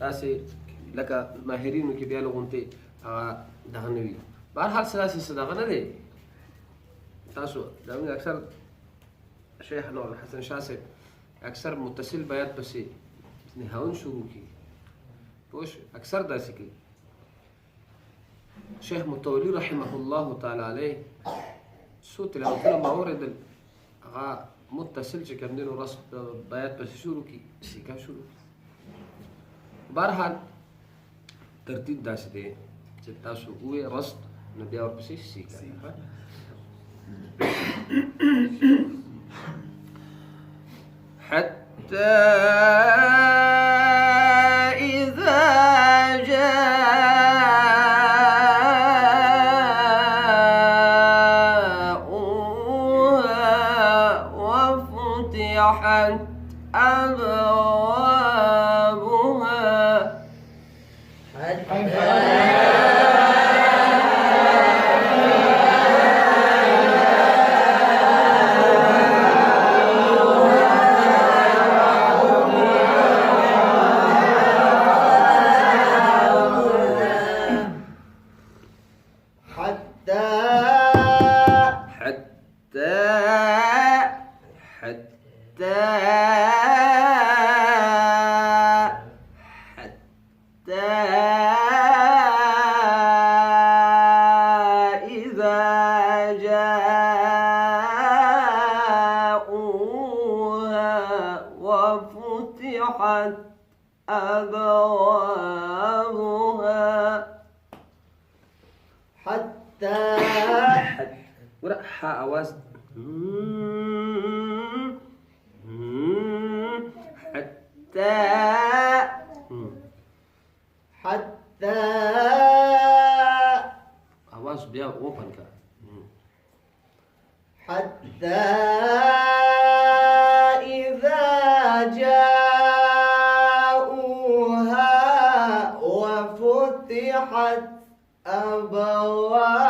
تاسي لك ماهرين كي بيالو غنتي دغنوي بار حال سلاسي صدقنا دي تاسو دامي اكثر شيخ نور حسن شاسب اكثر متصل بيات بس نهاون شروكي بوش اكثر داسكي شيخ متولي رحمه الله تعالى عليه صوت لو ما ورد متصل كمدينو راس بيات بس شروكي سيكا شروكي بارحال ترتيب داس دي تاسو هو رصد نبي اور بس سيكا حتى إذا جاءوها وفتحت أبوابها وفتحت أبوابها حتى ورا حاء أواز حتى أواز بيا أوبن كا حتى إذا جاءوها وفتحت أبوابها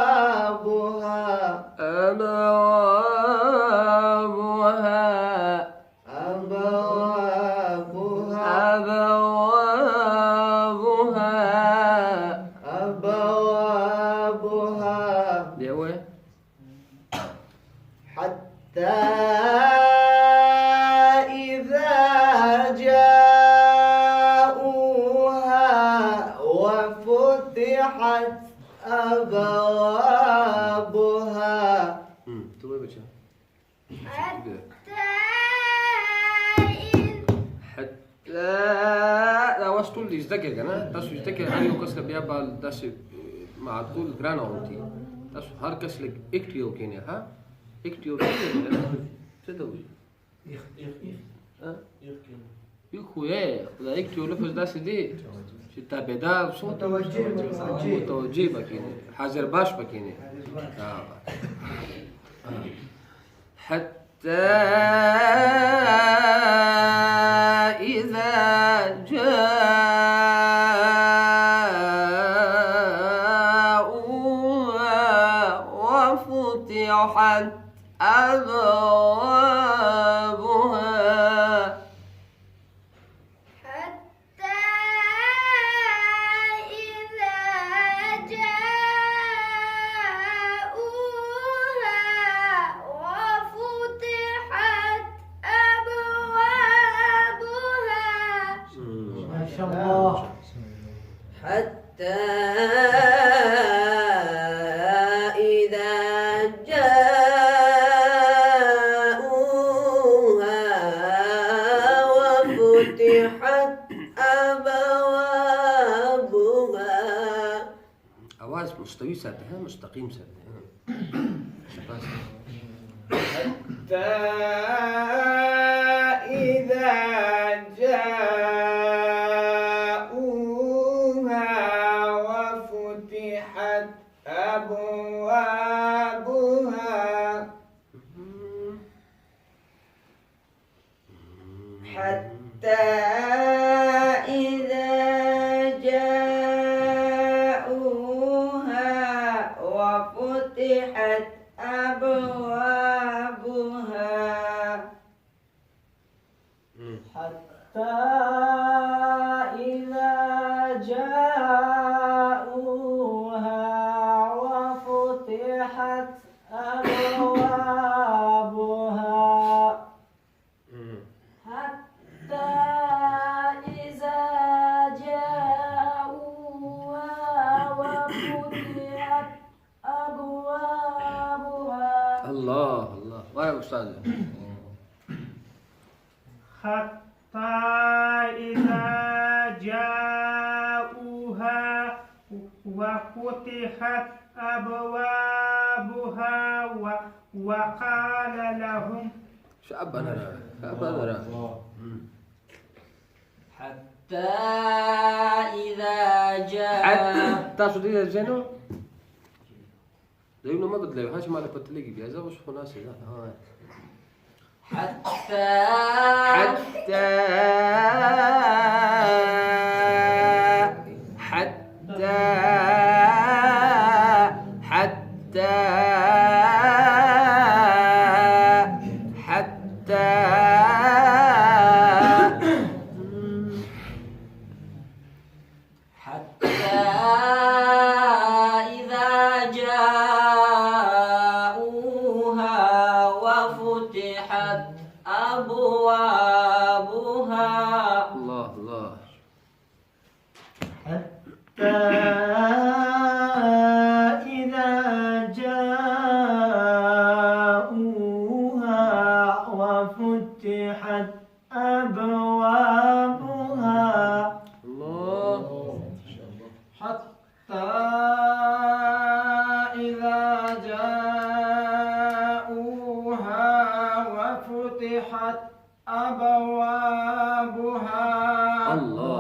حتى إذا جاءوها وفتحت أبوابها حتى لا وصلوا لي ازدكر أنا تاسو ازدكر هايو كسر بيابال تاسو مع طول جرانا أوتي تاسو هر كسلك إكتيو كيني ها إكتيو كيني تدوي يخويا خدا إكتيو لفظ داسي دي شتا بدا صوت متوجه بكيني حاضر باش بكيني حتى إذا جاءوها وفتحت أبوابها حتى إذا جاءوها وفتحت أبوابها ما شاء الله حتى أواز مستوي ساتها مستقيم ساتها حتى إذا جاءوها وفتحت أبوابها حتى إذا جاءوها وفتحت أبوابها حتى أستاذ. حتى إذا جاءوها وفتحت أبوابها وقال لهم شعبنا حتى إذا جاء حتى شو دي الجنو؟ لأنه ما بدي هاش مالك بتلاقي بيازا وش هو ناس ذا حتى إذا جاءوها وفتحت أبوابها. الله حتى إذا جاءوها وفتحت أبوابها. حتى إذا جاءوها وفتحت أبوابها.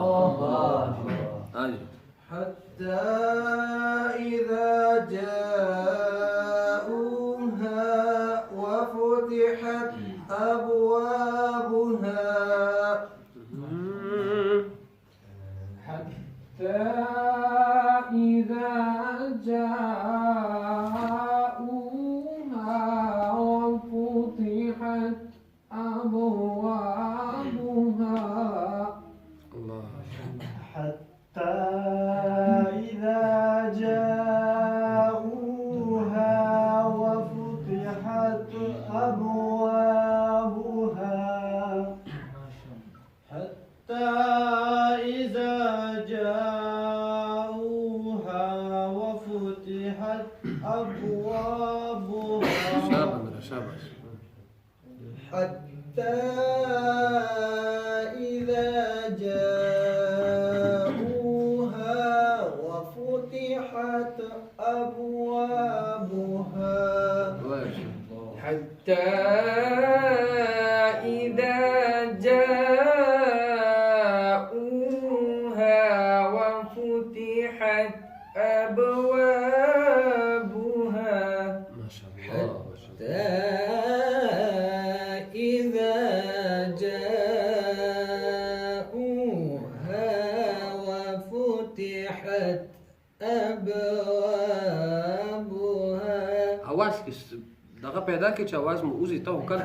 الله حتى إذا جاءوها وفتحت أبوابها. حتى إذا جاءوها وفتحت أبوابها. حتى إذا جاءوها وفتحت أبوابها. حتى إذا جاءوها وفتحت أبوابها. حتى إذا جاءوها وفتحت أبوابها. حتى إذا جاءوها وفتحت أبوابها. ما شاء الله. حتى إذا جاءوها وفتحت أبوابها. आवाज दगा पैदा की आवाज में उसी तो कर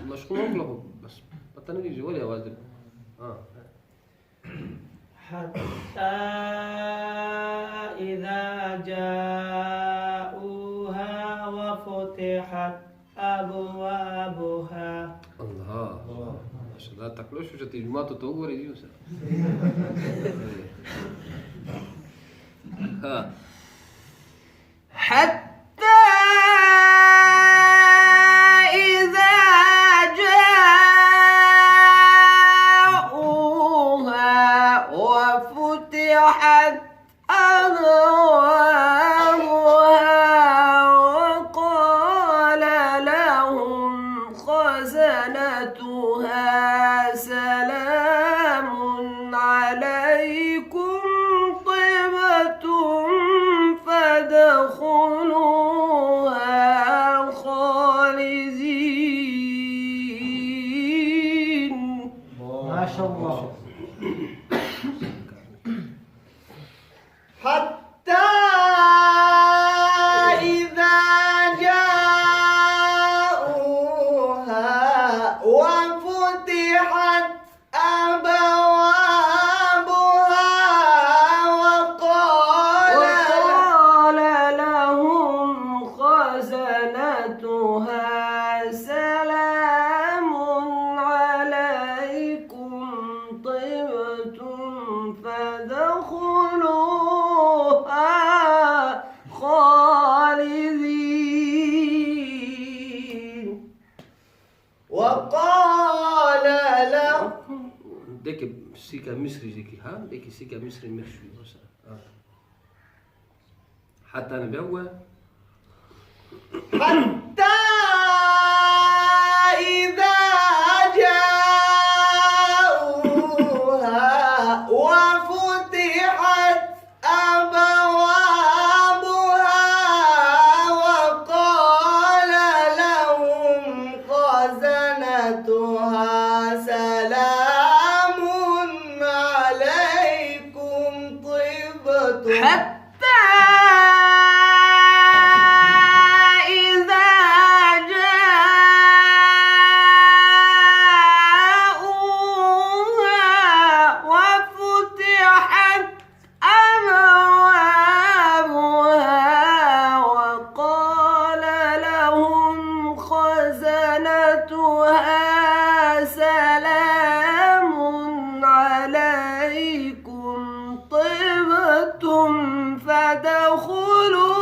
मशहूर हो गया बस पता नहीं जो वाली आवाज हाँ حتى إذا جاءوها وفتحت أبوابها. الله ما شاء الله تاكلوش وش تجمع تطور يجوز ها حتى إذا جاءوها وفتحت أبوابها وقال لهم خزنتها سلام عليكم طبتم فادخلوها خالدين. ما شاء الله. حتى إذا جاءوها وفتحت أبوابها وقال لهم خزنتها سلام عليكم طبتم فادخلوها خالدين. سيكا مصري زيكي ها ديكي سيكا مصري مخشوي مثلا حتى أنا بيوه حتى إذا جاءوها وفتحت أبوابها وقال لهم خزنتها سلام عليكم طبتم حتى إذا جاءوها وفتحت أبوابها وقال لهم خزنتها سلام عليكم طبتم فادخلوها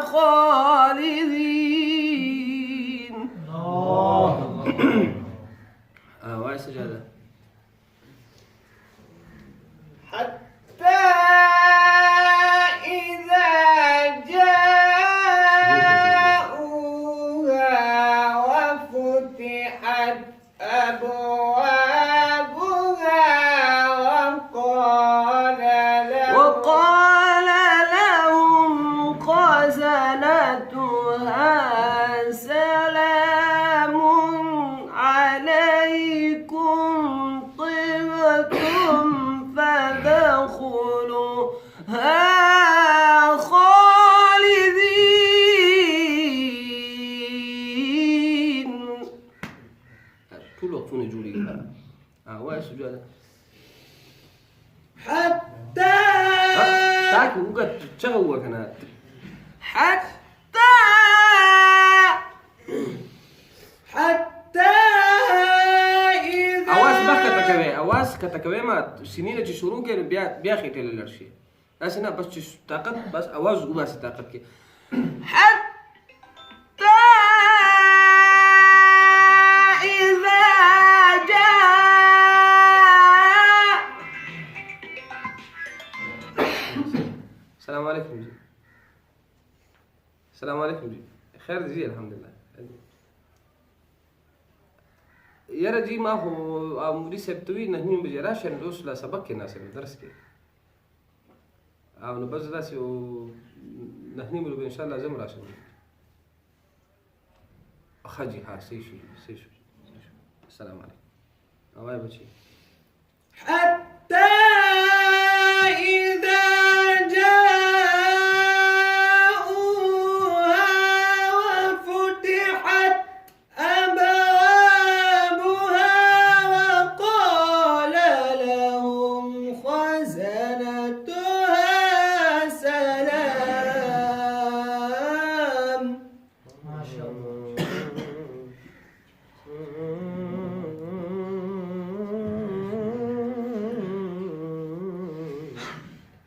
خالدين. واي سجادة حتى إذا جاءوها وفتحت أبوابها وقال لهم خزنتها سلام عليكم طبتم فادخلوها خالدين. كل وقفوني جولي واي سجادة حتى تاكي وقت تشغوك أنا حتى إذا أواز ما كتكوي أواز كتكوي ما سنين جي شروع كي بياخي تلي الأرشي أسنا بس تاقت بس أواز وبس تاقت كي حتى إذا جاء السلام عليكم جي السلام عليكم جي خير جي الحمد لله يرى جي ما هو مودي سبتوي نحن بجراش ندوس لا سبق الناس الدرس كي أو نبز داسي نحن ملو إن شاء الله زم راشن خجي ها سيشو السلام عليكم أواي بچي حتى إذا جاءوها وفتحت أبوابها وقال لهم خزنتها سلام. ما شاء الله.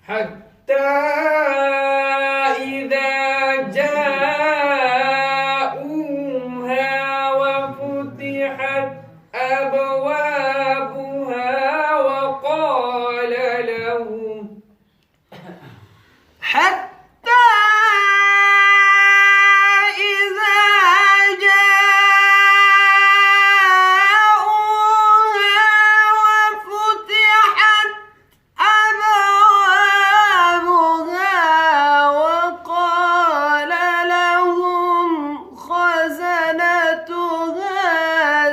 حتى إذا جاءوها وفتحت أبوابها وقال لهم حتى إذا جاءوها وفتحت أبوابها وقال لهم خزنتها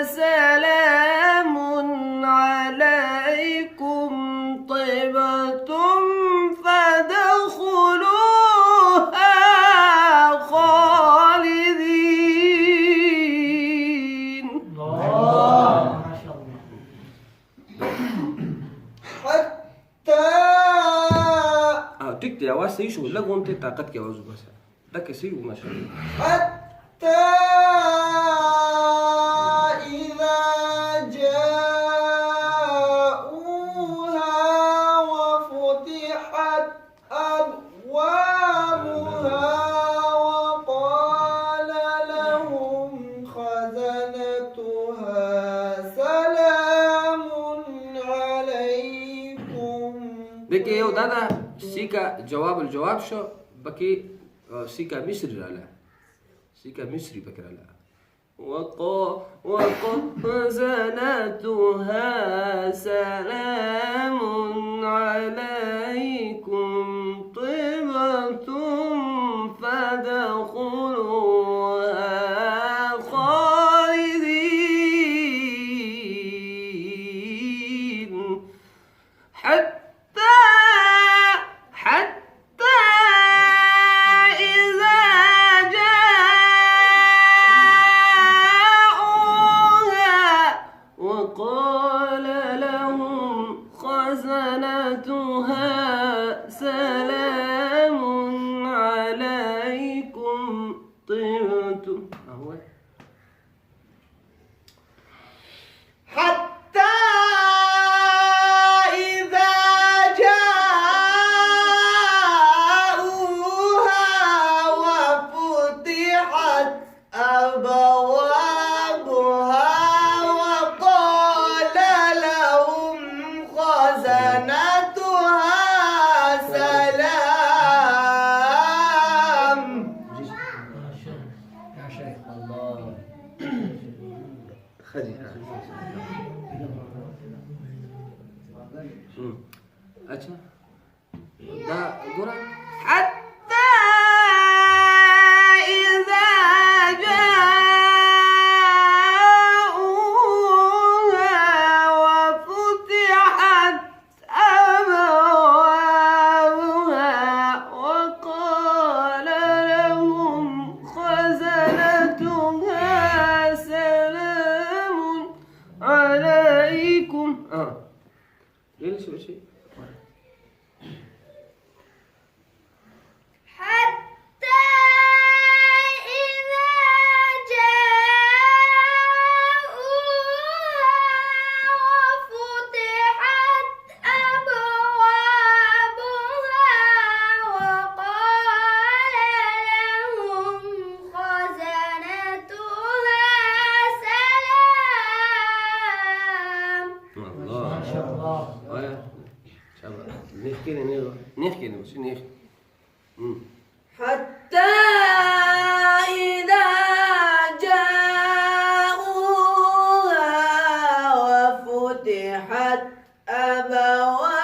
سلام عليكم طبتم فادخلوها خالدين. ما شاء الله. حتى تكتي أواز سيشو لقوا أنت طاقت كي أوزو بس دك سيو ما شاء الله حتى إذا جاءوها وفتحت أبوابها وقال لهم خزنتها سلام دکې یو دا ده سیکا جواب الجواب شو بکې سیکا مصري راله سیکا مصري پکې راله وخزنتها سلام عليكم طبتم فادخلوها خالدين حتى إذا جاءوها وقال لهم خزنتها سلام عليكم طبتم حتى إذا جاءوها وفتحت أبوابها وقال لهم خزنتها سلام. अच्छा دا ګوره حتى إذا جاءوها وفتحت أبوابها وقال لهم خزنتها سلام عليكم ليش شيء حتى إذا جاءوها وفتحت أبوابها وقال لهم خزنتها سلام. الله ما شاء الله شباب نحكي بس نحكي حتى إذا جاءوها وفتحت أبوابها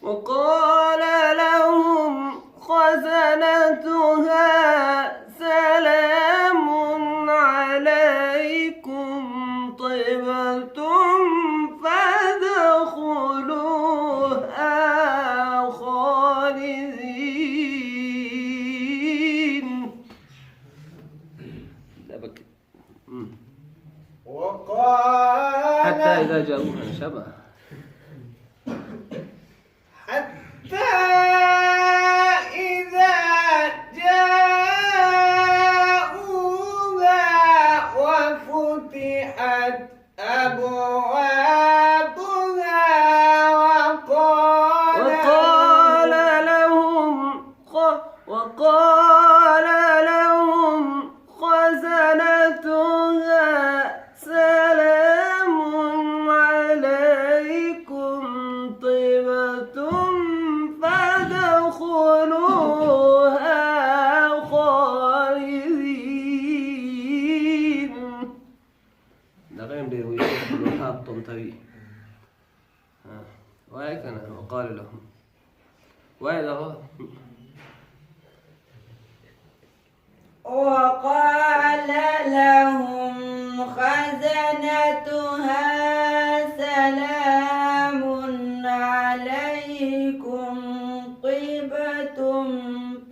وقال لهم خزنتها سلام عليكم طبتم فادخلوها خالدين. وقال حتى إذا جاءوها شبه حتى إذا جاءوها وفتحت أبوابها وقال لهم خزنتها سلام عليكم طبتم فادخلوها خالدين. نغيم دي ويقولوا طنطاوي وهيك أنا وقال لهم وهذا هو وقال لهم خزنتها سلام عليكم طبتم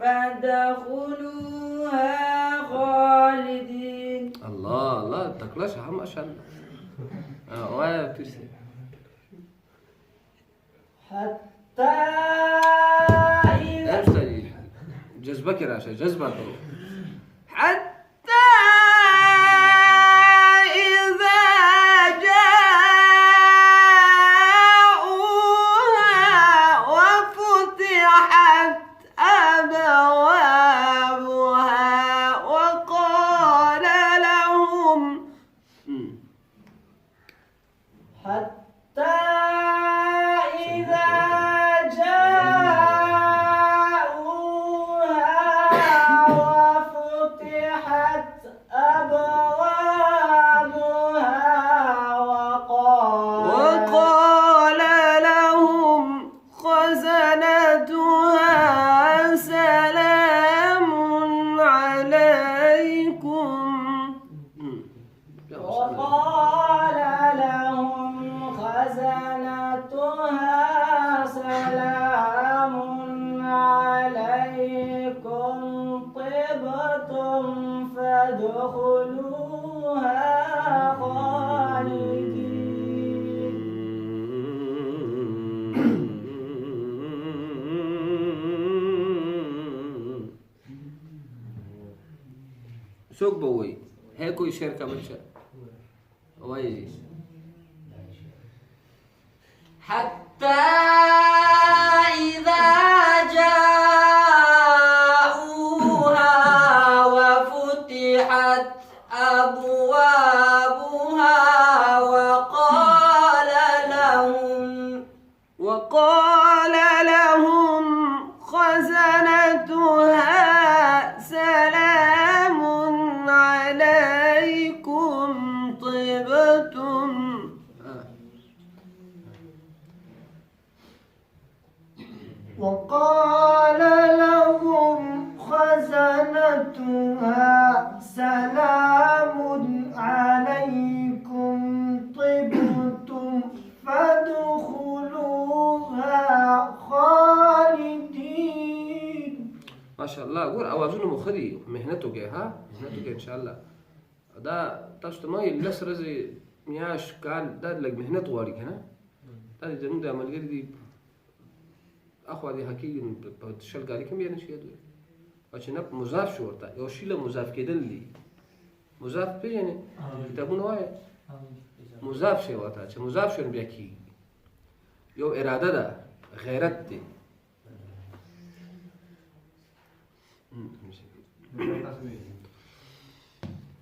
فادخلوها خالدين. الله تقلاش ما شاء الله وهذا بترسل حتى إذا جذبك يا راشا جذبك حتى إذا جاءوها وفتحت أبوابها وقال لهم حتى إذا جاءوها وفتحت أبوابها وقال لهم خزنتها سلام عليكم وقال لهم خزنتها سلام عليكم طبتم فادخلوها خالدين. سوق بوي है कोई शेर का बच्चा वही जी حتى إذا جاءوها وفتحت أبوابها وقال لهم خزنتها سلام عليكم طبتم وقال لهم خزنتها سلام عليكم طبتم فادخلوها خالدين. ما شاء الله ګور اوازونه مو خدي مهنتو کې ها مهنتو کې ان شاء الله دا تاسو ته مې لس ورځې میاش کال دا لږ مهنت غواړي کنه دا زموږ د عملګری دي اخو دې حقیقي په شلګاری کې مې نه شي دوی او چې نه مضاف شو ورته یو شی له مضاف کېدل دي مضاف پیژنې کتابونه وایي مضاف شي ورته چې مضاف شون بیا کېږي یو اراده ده غیرت دی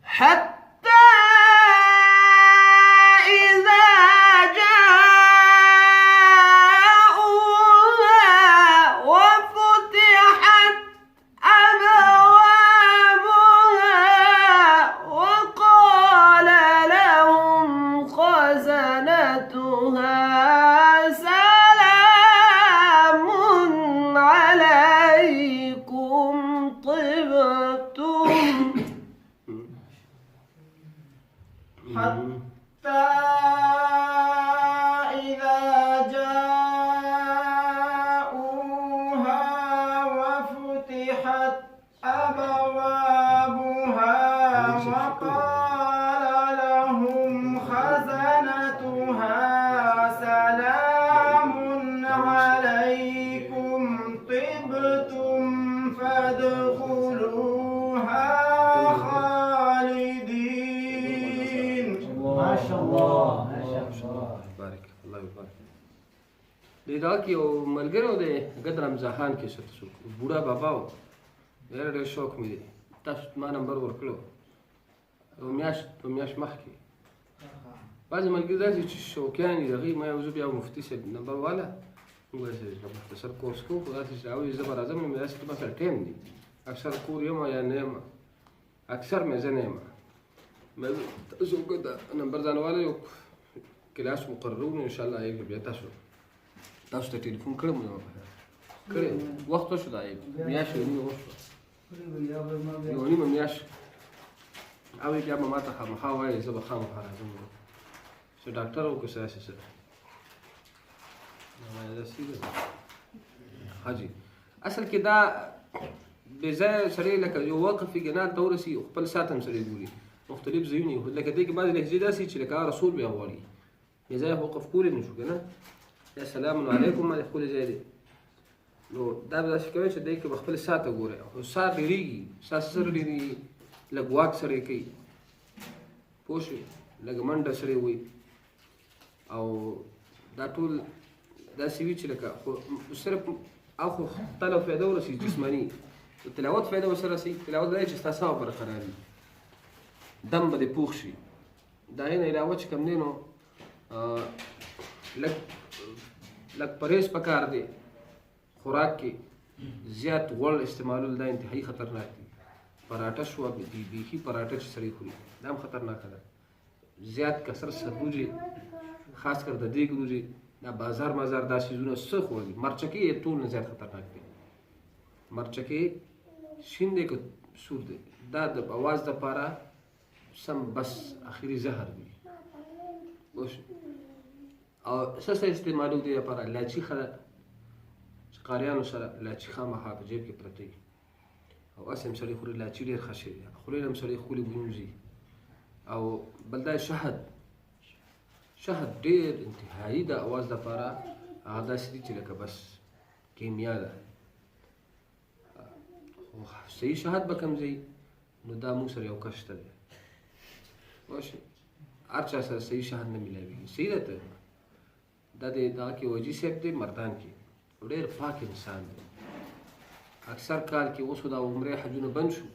حتى إذا جاءوها وفتحت أبوابها وقال لهم خزنتها سلام عليكم طبتم حتى إذا جاءوها وفتحت أبوابها وقال لهم خزنتها سلام عليكم طبتم فادخلوها خالدين. ما شاء الله ما شاء الله. بارک الله يبارك دې دا کې یو ملګری و دی ګد رمضان خان کې څه څوک بوډا بابا و ډېر ډېر شوق مې دی تاسو ما نمبر ورکړو یو میاشت مخکې بعضې ملګري داسې چې شوقیان دي د هغوی ما یو زه بیا مفتي صاحب نمبر والا موږ داسې مختصر کورس کوو خو داسې چې هغوی زه به راځم نو مې داسې ما سره ټایم دی اکثر کور یم یا نه یم اکثر مې زه نه یم تاسو ګد نمبر ځان والا یو کلاس مقررون ان شاء الله یې بیا تاسو ته ټلیفون کړم نو کړی وخت شو دا میاشت یو نیمه وشوه یو نیمه میاشت او بیا به ما ته خامخا وایي زه به خامخا راځم څه ډاکټر و که څه داسې څه حاجي اصل کې دا بې ځایه سړی لکه یو وقف وي ګناه ته ورسي خپل ساعت هم سړی ګوري مختلف ځایونه خو لکه دې کې بعضې لهجې داسې چې لکه رسول بیا غواړي بې ځایه وقف کولی نه شو که نه یا سلام علیکم باندې ښکلی ځای دی نو دا به داسې کوي چې دی کې به خپل ساعت ته ګورئ خو ساعت ډېرېږي ساعت سره ډېرېږي لږ واک سړی کوي پوه شوې لږ منډه سړی وایي او دا ټول داسې وي چې لکه خو صرف او خو تله فایده ورسي جسماني د تلاوت فایده ورسره رسي تلاوت دا دی چې ستا صبر برقرار وي دم به دې پوخ شي دا یې نه علاوه چې کوم دی نو لږ پرهیز پکار دی خوراک کې زیات غوړ استعمالول دا انتهایی خطرناک دي پراټه شوه بیخي پراټه چې سړی خوري دا هم خطرناکه ده زیات کثر سبوجې خاص کر د دیګ روجې دا بازار مازار دا سیزونه څه خوړي مرچکې یې ټول نه زیات خطرناک دي مرچکې شین دی که سور دی دا د اواز دپاره سم بس اخري زهر دی او څه څه استعمالو دې لپاره الایچي ښه ده چې قاریانو سره الایچي خامخا په جیب کې پرته وي او هسې هم سړی خوري الایچي ډېر ښه شی دی خولې نه هم سړی ښکلي بوی وځي او بل دا شهد ډېر انتهایی د اواز دپاره هغه داسې دي چې لکه بس کیمیا ده خو صحیح شهد به کوم ځای نو دا موږ سره یو کس شته دی پوه شئ هر چا سره صحیح شهد نه میلاویږي صحیح ده ته دا د دغه کې وجي صاحب دی مردان کې ډېر پاک انسان دی اکثر کال کې اوس دا عمرې حجونه بند شو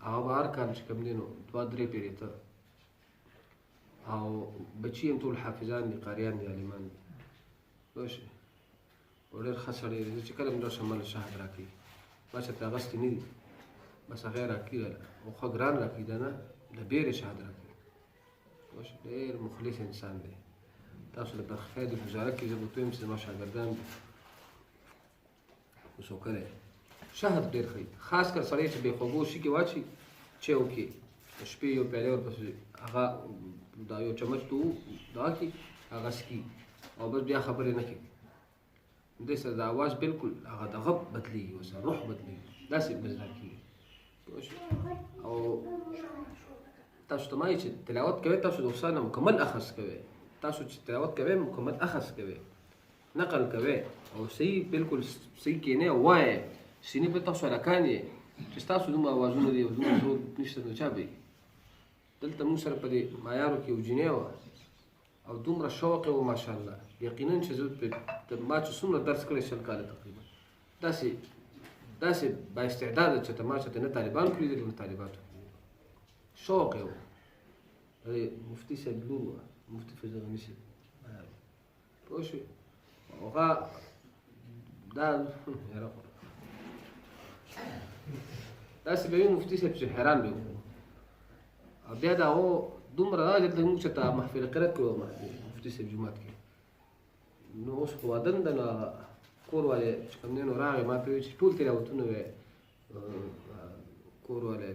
هغه به هر کال چې کوم دی نو 2-3 پیرې ته او بچي هم ټول حافظان دي قاریان دي عالمان دي پوه شئ او ډېر ښه سړی دی زه چې کله هم درشم مله شهد راکوي ما چېرته اغوستې نه دي بس هغه یې راکوي او ښه ګران راکوي دا نه د بیرې شهد راکوي پوه شئ ډېر مخلص انسان دی تاسو له برخې د ګزاره کې زه به ته یم چې زما شاګردان دي اوس وکړی شهد ډېر ښه خاص کر سړی چې بې خوږو شي کې واچي چای وکړي د شپې یو پیاله ورپسې هغه دا یو چمچ ته دغه کړي هغه څکي او بس بیا خبرې نه کوي دې سره د اواز بالکل هغه دغه بدلېږي ورسره روح بدلېږي داسې مزدار کېږي پوه شو او تاسو ته ما وایي چې تلاوت کوئ تاسو د استاد نه مکمل اخذ کوئ تاسو چې تلاوت کوئ مکمل اخذ کوئ نقل کوئ او صحیح بالکل صحیح کښېنئ او وایئ سینې په تاسو هلکان یې چې ستاسو دومره اوازونه دي او دومره زور نشته نو چا به وي دلته موږ سره په دې معیارو کې یو جینۍ وه او دومره شوق یې و ماشاءالله یقینا چې زه ما چې څومره درس کړی 20 کاله تقریبا داسې بااستعداده چې ما چېرته نه طالبان کړي نه طالباتو شوق یې و مفتي صاحب لور وه مفتي فیض غني صاحب پوه شوې هغه دا داسې به وي مفتي صاحب چې حیران به وو او بیا د هغو دومره دا دلته موږ چېرته محفل قرات کړو مفتي صاحب جومات کې نو اوس خو واده نه ده نو هغه کور والی چې کوم دی نو راغی ما ته وویل چې ټول تلاوتونه وی کور والی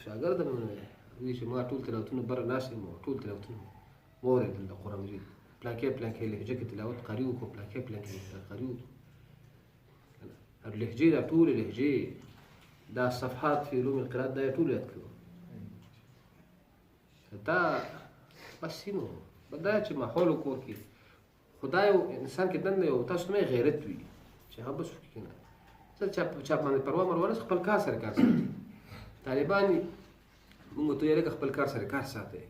شاګرد مې وایي چې ما ټول تلاوتونه بره ناست یم ټول تلاوتونه واورېدل د قرآن مجید پلانکې لهجه کې تلاوت قاري وکړو پلانکې قاري وکړو اللهجې دا ټولې لهجې دا صفحات فی علوم القرات دا یې ټول یاد کړو دا بس نو دا چې ماحول کور کې خدا یو انسان کې دنده یو تاسو ته غیرت وي چې هغه بس وکړي که نه څه چا باندې پروا مروا نه خپل کار سره کار ساتي طالبان موږ ته یې لکه خپل کار سره کار ساتي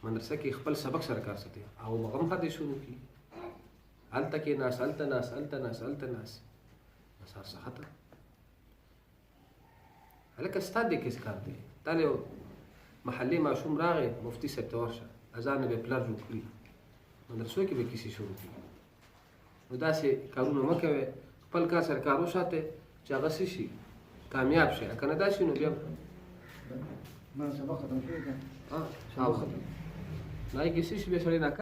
مدرسه کې خپل سبق سره کار ساتي او هغه هم هلته شروع کړي هلته کېناست هلته ناست بس هر څه ختم هلکه ستا دې کیس کار دی تا له یو محلي ماشوم راغی مفتي صاحب ته ورشه اذان نه به پلار جوړ کړي مدرسو کې به کیسې شروع کړي نو داسې کارونه مه کوئ خپل کار سره کار وساتئ چې هغه څه شي کامیاب شي که نه داسې نو بیا ما سبق ختم شوی ده هغه ختم نه هغې کیسې شي بیا سړی ناکام